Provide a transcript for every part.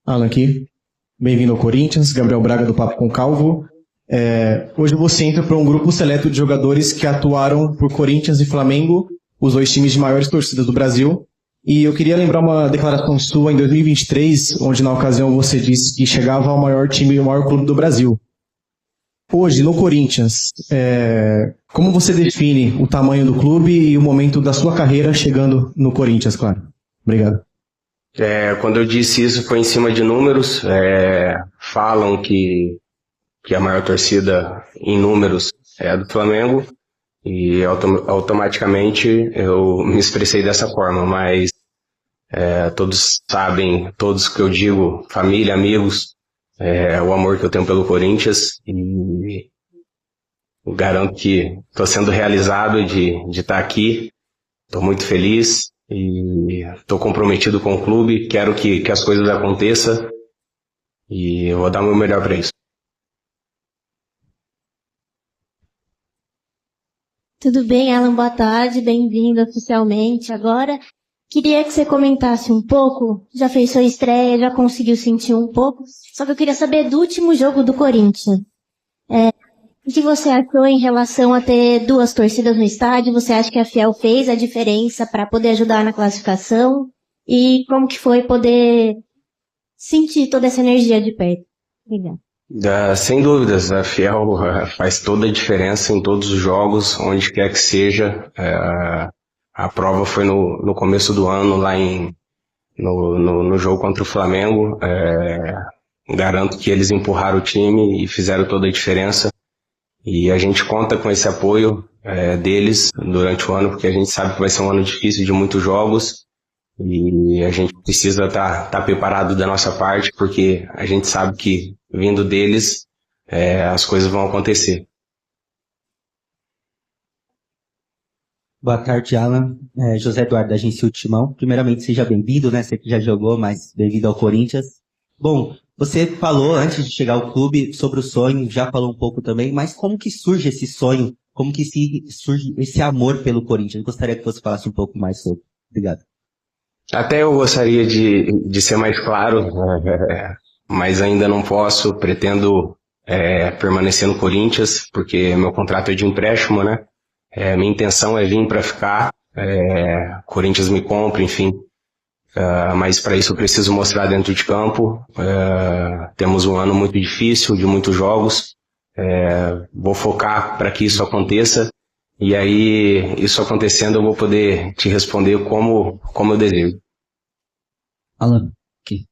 Alan aqui. Bem-vindo ao Corinthians, Gabriel Braga do Papo com Calvo. Hoje você entra para um grupo seleto de jogadores que atuaram por Corinthians e Flamengo, os dois times de maiores torcidas do Brasil. E eu queria lembrar uma declaração sua em 2023, onde na ocasião você disse que chegava ao maior time e ao maior clube do Brasil. Hoje, no Corinthians, como você define o tamanho do clube e o momento da sua carreira chegando no Corinthians, claro? Obrigado. Quando eu disse isso foi em cima de números. Falam que a maior torcida em números é a do Flamengo e automaticamente eu me expressei dessa forma, mas todos sabem, todos que eu digo, família, amigos, o amor que eu tenho pelo Corinthians, e eu garanto que estou sendo realizado de estar aqui. Estou muito feliz e estou comprometido com o clube, quero que as coisas aconteçam e eu vou dar o meu melhor para isso. Tudo bem, Alan? Boa tarde, bem-vindo oficialmente agora. Queria que você comentasse um pouco, já fez sua estreia, já conseguiu sentir um pouco, só que eu queria saber do último jogo do Corinthians. O que você achou em relação a ter duas torcidas no estádio? Você acha que a Fiel fez a diferença para poder ajudar na classificação? E como que foi poder sentir toda essa energia de perto? Obrigada. Sem dúvidas, a Fiel faz toda a diferença em todos os jogos, onde quer que seja. A prova foi no começo do ano, lá no jogo contra o Flamengo. Garanto que eles empurraram o time e fizeram toda a diferença. E a gente conta com esse apoio deles durante o ano, porque a gente sabe que vai ser um ano difícil de muitos jogos. E a gente precisa estar preparado da nossa parte, porque a gente sabe que vindo deles as coisas vão acontecer. Boa tarde, Alan. José Eduardo da Agência O Timão. Primeiramente, seja bem-vindo, né? Você que já jogou, mas bem-vindo ao Corinthians. Bom, você falou antes de chegar ao clube sobre o sonho, já falou um pouco também, mas como que surge esse sonho? Como que surge esse amor pelo Corinthians? Eu gostaria que você falasse um pouco mais sobre. Obrigado. Até eu gostaria de ser mais claro, mas ainda não posso. Pretendo permanecer no Corinthians, porque meu contrato é de empréstimo, né? Minha intenção é vir para ficar. Corinthians me compra, enfim. Mas para isso eu preciso mostrar dentro de campo. Temos um ano muito difícil, de muitos jogos. Vou focar para que isso aconteça. E aí, isso acontecendo, eu vou poder te responder como eu desejo. Alan, aqui.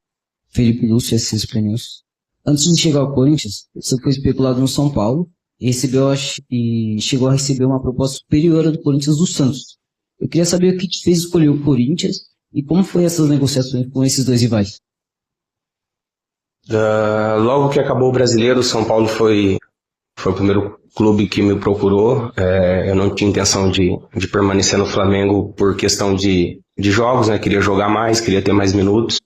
Felipe Lúcio, SS News. Antes de chegar ao Corinthians, você foi especulado no São Paulo e chegou a receber uma proposta superior à do Corinthians do Santos. Eu queria saber o que te fez escolher o Corinthians e como foi essas negociações com esses dois rivais. Logo que acabou o Brasileiro, o São Paulo foi o primeiro clube que me procurou. Eu não tinha intenção de permanecer no Flamengo por questão de jogos, né? Queria jogar mais, queria ter mais minutos.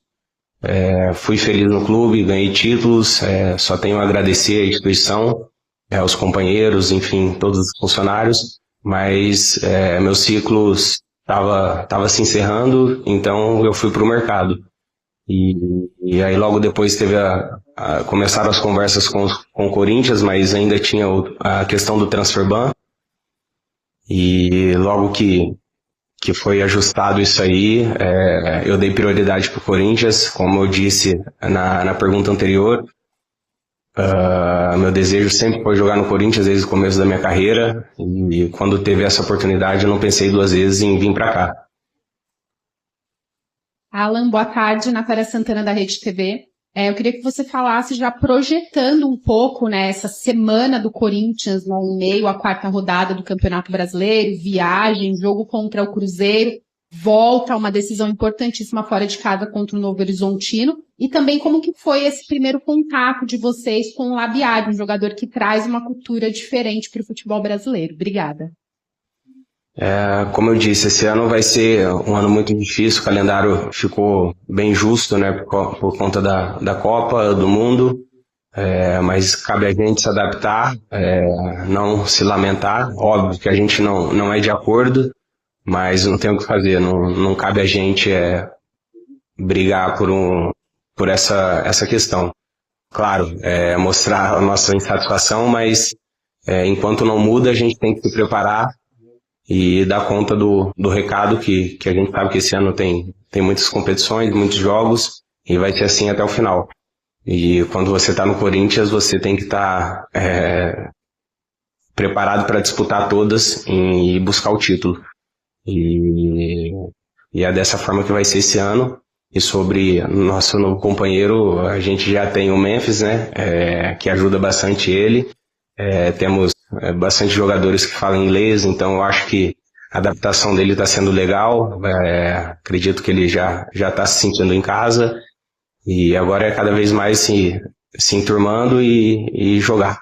Fui feliz no clube, ganhei títulos, só tenho a agradecer à instituição, aos companheiros, enfim, todos os funcionários, mas meu ciclo estava se encerrando, então eu fui para o mercado. E aí logo depois começaram as conversas com o Corinthians, mas ainda tinha a questão do transfer ban. E logo que foi ajustado isso aí, eu dei prioridade para o Corinthians. Como eu disse na pergunta anterior, meu desejo sempre foi jogar no Corinthians desde o começo da minha carreira. E quando teve essa oportunidade, eu não pensei duas vezes em vir para cá. Alan, boa tarde, Natália Santana da Rede TV. Eu queria que você falasse, já projetando um pouco, né, essa semana do Corinthians, né, em meio à quarta rodada do Campeonato Brasileiro, viagem, jogo contra o Cruzeiro, volta a uma decisão importantíssima fora de casa contra o Novo Horizontino, e também como que foi esse primeiro contato de vocês com o Labiad, um jogador que traz uma cultura diferente para o futebol brasileiro. Obrigada. Como eu disse, esse ano vai ser um ano muito difícil, o calendário ficou bem justo, né, por conta da Copa do Mundo, mas cabe a gente se adaptar, não se lamentar. Óbvio que a gente não é de acordo, mas não tem o que fazer, não cabe a gente brigar por essa questão. Claro, mostrar a nossa insatisfação, mas enquanto não muda, a gente tem que se preparar e dar conta do recado que a gente sabe que esse ano tem muitas competições, muitos jogos, e vai ser assim até o final. E quando você está no Corinthians, você tem que estar preparado para disputar todas e buscar o título. E é dessa forma que vai ser esse ano. E sobre nosso novo companheiro, a gente já tem o Memphis, né, que ajuda bastante ele. Temos bastante jogadores que falam inglês, então eu acho que a adaptação dele está sendo legal. Acredito que ele já está se sentindo em casa. E agora é cada vez mais se enturmando e jogar.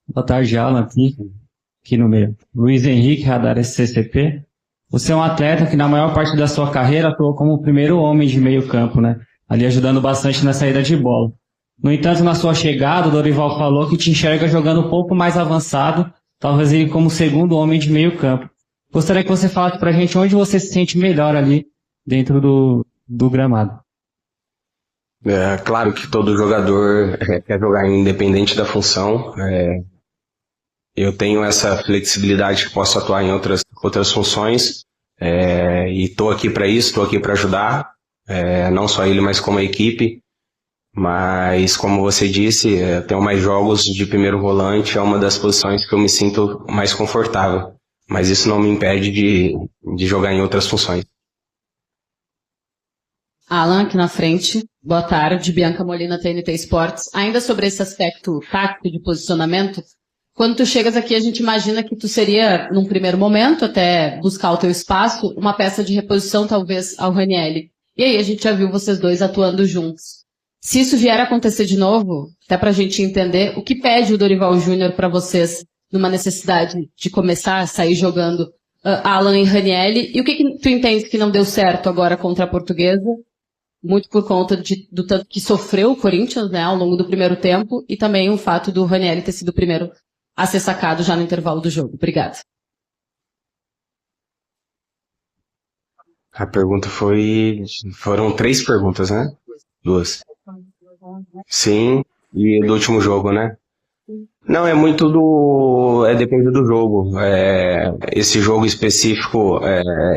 Boa tarde, Alan, aqui no meio. Luiz Henrique, Radar SCCP. Você é um atleta que na maior parte da sua carreira atuou como o primeiro homem de meio campo, né? Ali ajudando bastante na saída de bola. No entanto, na sua chegada, o Dorival falou que te enxerga jogando um pouco mais avançado, talvez ele como segundo homem de meio campo. Gostaria que você falasse pra gente onde você se sente melhor ali dentro do gramado. Claro que todo jogador quer jogar independente da função. Eu tenho essa flexibilidade que posso atuar em outras funções, e estou aqui para isso, estou aqui para ajudar, não só ele, mas como a equipe. Mas, como você disse, tenho mais jogos de primeiro volante, é uma das posições que eu me sinto mais confortável. Mas isso não me impede de jogar em outras funções. Alan, aqui na frente. Boa tarde, Bianca Molina, TNT Esportes. Ainda sobre esse aspecto tático de posicionamento, quando tu chegas aqui, a gente imagina que tu seria, num primeiro momento, até buscar o teu espaço, uma peça de reposição, talvez, ao Ranieri. E aí a gente já viu vocês dois atuando juntos. Se isso vier a acontecer de novo, até pra gente entender, o que pede o Dorival Júnior pra vocês numa necessidade de começar a sair jogando Alan e Ranieri? E o que tu entende que não deu certo agora contra a Portuguesa? Muito por conta do tanto que sofreu o Corinthians, né, ao longo do primeiro tempo, e também o fato do Ranieri ter sido o primeiro a ser sacado já no intervalo do jogo. Obrigada. A pergunta foram 3 perguntas, né? 2. Sim, e do último jogo, né? Não, depende do jogo. Esse jogo específico,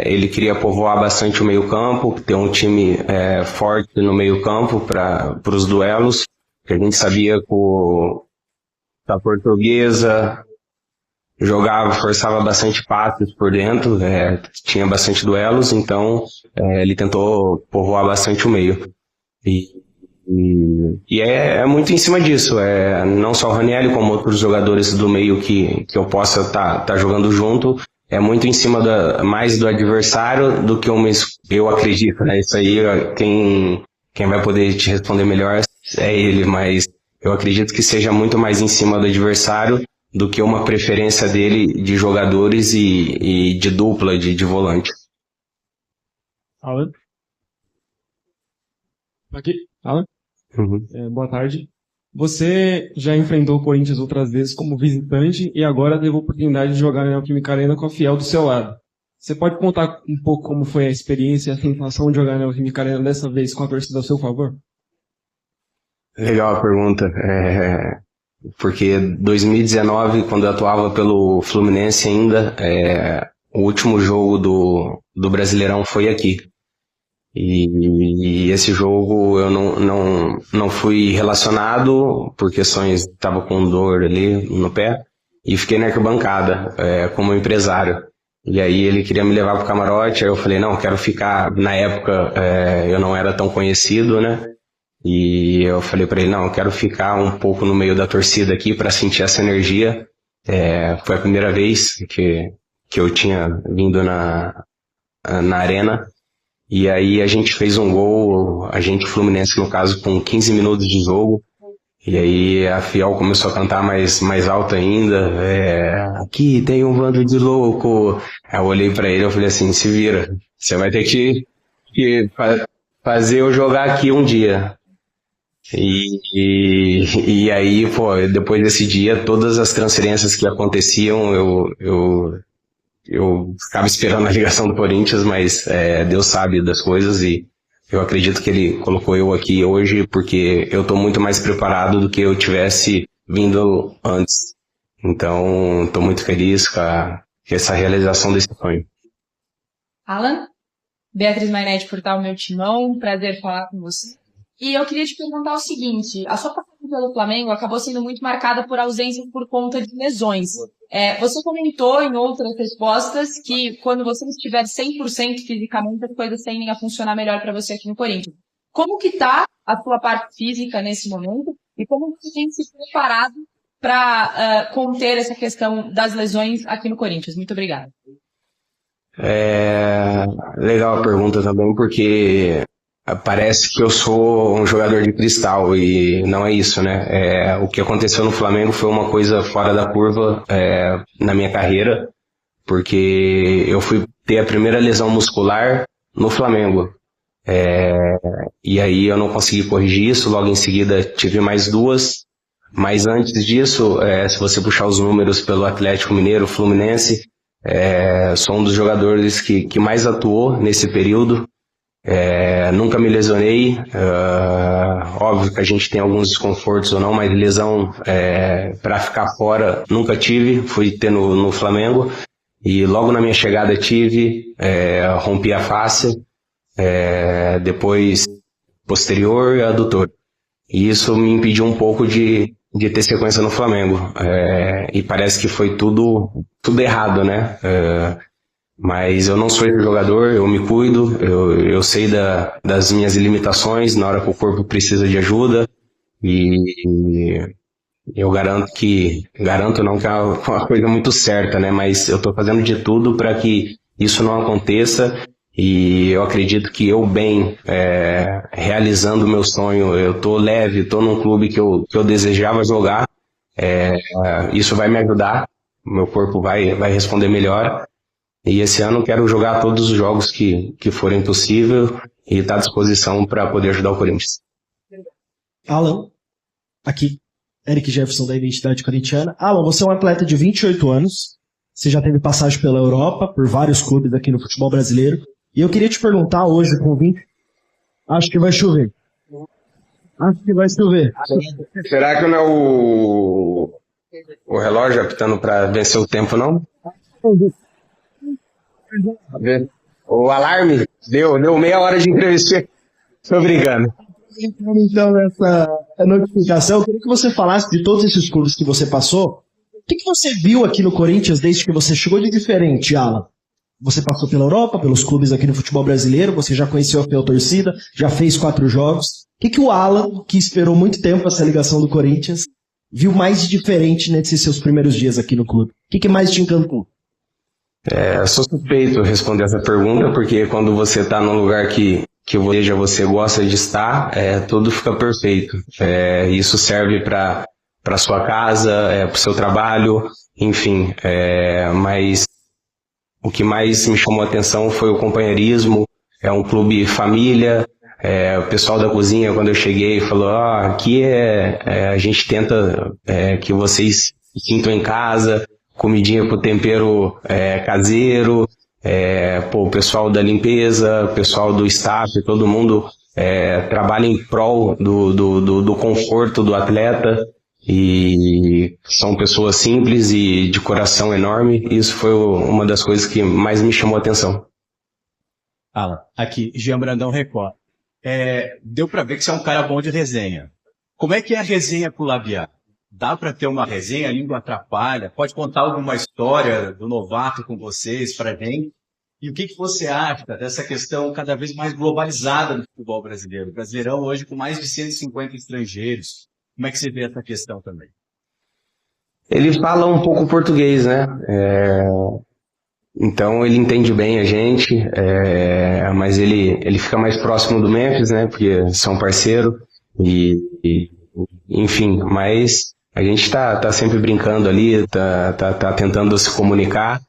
ele queria povoar bastante o meio-campo, ter um time forte no meio-campo para os duelos, que a gente sabia que a Portuguesa forçava bastante passes por dentro, tinha bastante duelos, então ele tentou povoar bastante o meio. E é muito em cima disso, não só o Ranieri, como outros jogadores do meio que eu possa estar jogando junto, é muito em cima mais do adversário do que eu acredito, né? Isso aí, quem vai poder te responder melhor é ele, mas eu acredito que seja muito mais em cima do adversário do que uma preferência dele de jogadores e de dupla, de volante. Alan? Aqui, Alan? Uhum. Boa tarde. Você já enfrentou o Corinthians outras vezes como visitante e agora teve a oportunidade de jogar na Neoquímica Arena com a Fiel do seu lado. Você pode contar um pouco como foi a experiência e a sensação de jogar na Neoquímica Arena dessa vez com a torcida ao seu favor? Legal a pergunta. Porque 2019, quando eu atuava pelo Fluminense ainda, o último jogo do Brasileirão foi aqui. E esse jogo eu não fui relacionado por questões, estava com dor ali no pé, e fiquei na arquibancada como empresário. E aí ele queria me levar pro camarote, aí eu falei, não, quero ficar. Na época eu não era tão conhecido, né? E eu falei para ele, não, eu quero ficar um pouco no meio da torcida aqui para sentir essa energia. Foi a primeira vez que eu tinha vindo na arena. E aí a gente fez um gol, a gente Fluminense no caso, com 15 minutos de jogo. E aí a Fiel começou a cantar mais alto ainda. Aqui tem um bando de louco. Aí eu olhei pra ele e falei assim, se vira, você vai ter que fazer eu jogar aqui um dia. E aí, pô, depois desse dia, todas as transferências que aconteciam, eu ficava esperando a ligação do Corinthians, mas Deus sabe das coisas e Eu acredito que ele colocou eu aqui hoje porque eu estou muito mais preparado do que eu tivesse vindo antes. Então, estou muito feliz com essa realização desse sonho. Alan, Beatriz Mainete, Portal Meu Timão, prazer falar com você. E eu queria te perguntar o seguinte, a sua passagem pelo Flamengo acabou sendo muito marcada por ausências por conta de lesões. Você comentou em outras respostas que quando você estiver 100% fisicamente, as coisas tendem a funcionar melhor para você aqui no Corinthians. Como que tá a sua parte física nesse momento e como você tem se preparado para conter essa questão das lesões aqui no Corinthians? Muito obrigada. Legal a pergunta também, porque parece que eu sou um jogador de cristal e não é isso, né? O que aconteceu no Flamengo foi uma coisa fora da curva na minha carreira, porque eu fui ter a primeira lesão muscular no Flamengo. E aí eu não consegui corrigir isso, logo em seguida tive mais duas, mas antes disso, se você puxar os números pelo Atlético Mineiro, Fluminense, sou um dos jogadores que mais atuou nesse período. Nunca me lesionei, óbvio que a gente tem alguns desconfortos ou não, mas lesão para ficar fora nunca tive, fui ter no Flamengo e logo na minha chegada tive, rompi a face, depois posterior e adutor, e isso me impediu um pouco de ter sequência no Flamengo, e parece que foi tudo errado, né? Mas eu não sou esse jogador, eu me cuido, eu sei das minhas limitações na hora que o corpo precisa de ajuda e eu garanto não que é uma coisa muito certa, né? Mas eu estou fazendo de tudo para que isso não aconteça e eu acredito que eu bem, realizando o meu sonho, eu estou leve, estou num clube que eu desejava jogar, isso vai me ajudar, meu corpo vai responder melhor. E esse ano quero jogar todos os jogos que forem possível e estar à disposição para poder ajudar o Corinthians. Alan, aqui, Eric Jefferson da Identidade Corintiana. Alan, você é um atleta de 28 anos, você já teve passagem pela Europa, por vários clubes aqui no futebol brasileiro, e eu queria te perguntar hoje, com 20, acho que vai chover. Será que não é o relógio apitando para vencer o tempo, não? O alarme deu meia hora de entrevista. Tô brincando. Então, nessa notificação, eu queria que você falasse de todos esses clubes que você passou. O que você viu aqui no Corinthians desde que você chegou de diferente, Alan? Você passou pela Europa, pelos clubes aqui no futebol brasileiro, você já conheceu a fiel torcida, já fez 4 jogos. O que o Alan, que esperou muito tempo essa ligação do Corinthians, viu mais de diferente nesses seus primeiros dias aqui no clube? O que mais te encantou? Sou suspeito responder essa pergunta, porque quando você está num lugar que você gosta de estar, tudo fica perfeito. Isso serve para sua casa, para o seu trabalho, enfim. Mas o que mais me chamou a atenção foi o companheirismo. É um clube família. O pessoal da cozinha, quando eu cheguei, falou: aqui a gente tenta que vocês se sintam em casa. Comidinha com tempero caseiro, o pessoal da limpeza, o pessoal do staff, todo mundo trabalha em prol do conforto do atleta e são pessoas simples e de coração enorme. Isso foi uma das coisas que mais me chamou a atenção. Alan, aqui, Jean Brandão Record. Deu pra ver que você é um cara bom de resenha. Como é que é a resenha com o Labiat? Dá para ter uma resenha, a língua atrapalha? Pode contar alguma história do novato com vocês para gente? E o que você acha dessa questão cada vez mais globalizada do futebol brasileiro? O Brasileirão hoje com mais de 150 estrangeiros. Como é que você vê essa questão também? Ele fala um pouco português, né? Então ele entende bem a gente, mas ele fica mais próximo do Memphis, né? Porque são parceiros enfim, mas a gente tá sempre brincando ali, tá tentando se comunicar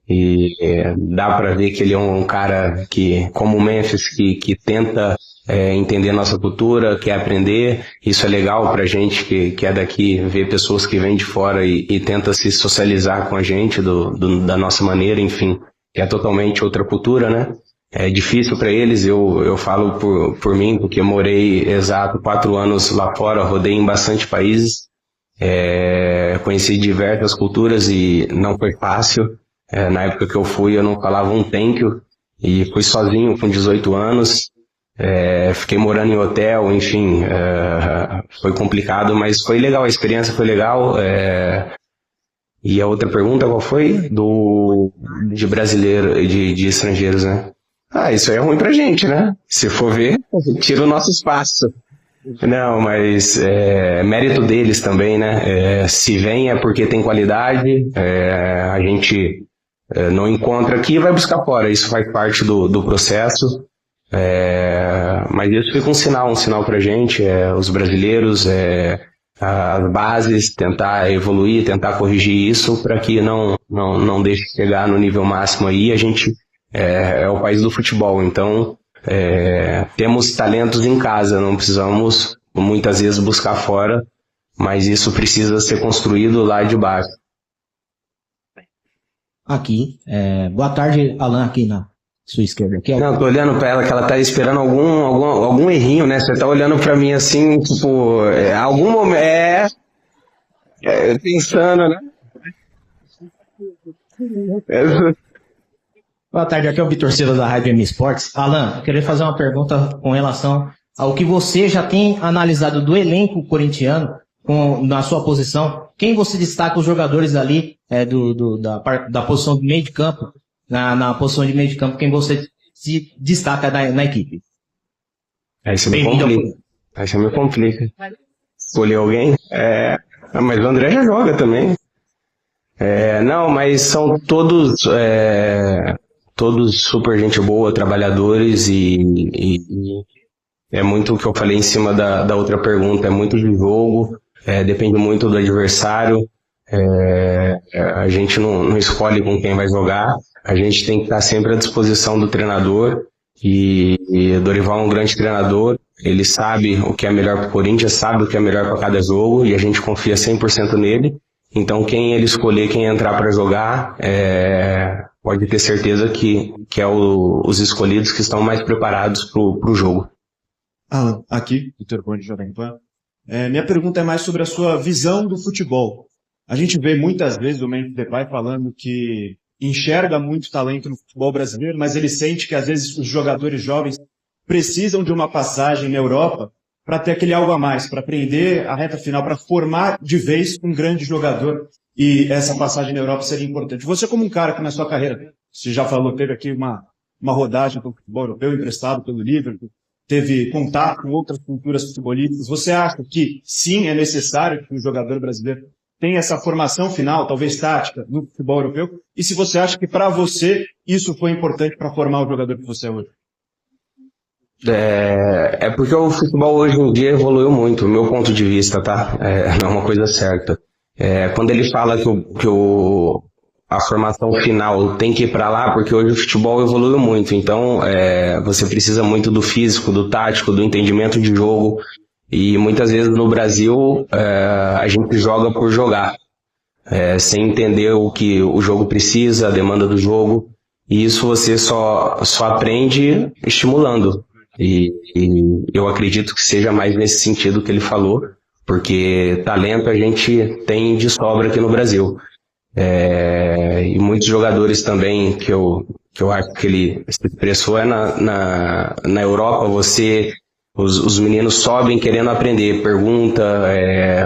e dá para ver que ele é um cara que, como o Memphis, que tenta entender a nossa cultura, quer aprender. Isso é legal pra gente que é daqui, ver pessoas que vêm de fora e tenta se socializar com a gente da nossa maneira, enfim, que é totalmente outra cultura, né? é difícil para eles. Eu falo por mim, porque eu morei exato 4 anos lá fora, rodei em bastante países, conheci diversas culturas e não foi fácil. Na época que eu fui, eu não falava um thank you, e fui sozinho com 18 anos, fiquei morando em hotel, enfim, foi complicado, mas foi legal, a experiência foi legal. E a outra pergunta, qual foi? De brasileiro, de estrangeiros, né? Isso aí é ruim pra gente, né? Se for ver, tira o nosso espaço. Não, mas mérito deles também, né? Se vem é porque tem qualidade, a gente não encontra aqui e vai buscar fora. Isso faz parte do processo. Mas isso fica um sinal pra gente, os brasileiros, as bases, tentar evoluir, tentar corrigir isso para que não deixe chegar no nível máximo aí. A gente é o país do futebol, então temos talentos em casa, não precisamos muitas vezes buscar fora, mas isso precisa ser construído lá de baixo. Aqui, boa tarde, Alan, aqui na sua esquerda. Aqui, não, tô olhando pra ela, que ela tá esperando algum errinho, né? Você tá olhando pra mim assim, tipo, algum momento, pensando, né? Boa tarde, aqui é o Vitor Silva da Rádio M Sports. Alan, eu queria fazer uma pergunta com relação ao que você já tem analisado do elenco corintiano, na sua posição. Quem você destaca os jogadores ali da posição de meio de campo, na posição de meio de campo, quem você se destaca na equipe? Aí você me complica. Escolher alguém? Mas o André já joga também. Não, mas são todos super gente boa, trabalhadores, e é muito o que eu falei em cima da outra pergunta, é muito de jogo, depende muito do adversário, a gente não escolhe com quem vai jogar, a gente tem que estar sempre à disposição do treinador, e Dorival é um grande treinador, ele sabe o que é melhor para o Corinthians, sabe o que é melhor para cada jogo, e a gente confia 100% nele. Então quem ele escolher, quem entrar para jogar, pode ter certeza que é os escolhidos que estão mais preparados para o jogo. Alan, aqui, Vitor Conde, Jovem Pan. Minha pergunta é mais sobre a sua visão do futebol. A gente vê muitas vezes o Memphis Depay falando que enxerga muito talento no futebol brasileiro, mas ele sente que às vezes os jogadores jovens precisam de uma passagem na Europa para ter aquele algo a mais, para aprender a reta final, para formar de vez um grande jogador, e essa passagem na Europa seria importante. Você, como um cara que na sua carreira, você já falou, teve aqui uma rodagem com o futebol europeu emprestado pelo Liverpool, teve contato com outras culturas futebolísticas, você acha que sim, é necessário que o jogador brasileiro tenha essa formação final, talvez tática, no futebol europeu, e se você acha que para você isso foi importante para formar o jogador que você é hoje? Porque o futebol hoje em dia evoluiu muito, meu ponto de vista, tá? Não é uma coisa certa. Quando ele fala que a formação final tem que ir para lá, porque hoje o futebol evoluiu muito, então você precisa muito do físico, do tático, do entendimento de jogo, e muitas vezes no Brasil a gente joga por jogar, sem entender o que o jogo precisa, a demanda do jogo, e isso você só aprende estimulando. E eu acredito que seja mais nesse sentido que ele falou, porque talento a gente tem de sobra aqui no Brasil. E muitos jogadores também que eu acho que ele se expressou na Europa, os meninos sobem querendo aprender, pergunta,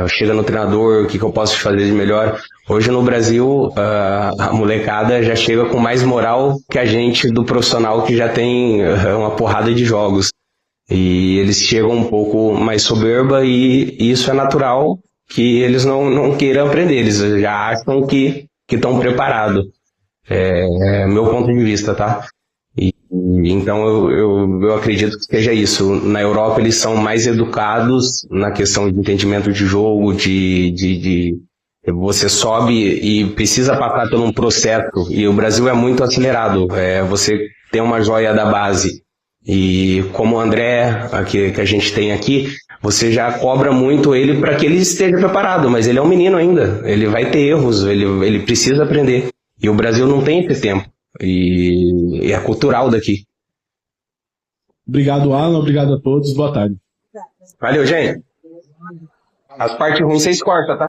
chega no treinador, o que eu posso fazer de melhor. Hoje no Brasil, a molecada já chega com mais moral que a gente do profissional que já tem uma porrada de jogos. E eles chegam um pouco mais soberba, e isso é natural que eles não queiram aprender, eles já acham que estão preparados. Meu ponto de vista, tá? Então eu acredito que seja isso. Na Europa eles são mais educados na questão de entendimento de jogo, de você sobe e precisa passar por um processo, e o Brasil é muito acelerado. Você tem uma joia da base, e como o André, que a gente tem aqui, você já cobra muito ele para que ele esteja preparado, mas ele é um menino ainda, ele vai ter erros, ele precisa aprender, e o Brasil não tem esse tempo, e é cultural daqui. Obrigado, Alan. Obrigado a todos. Boa tarde. Valeu, gente. As partes ruins vocês cortam, tá?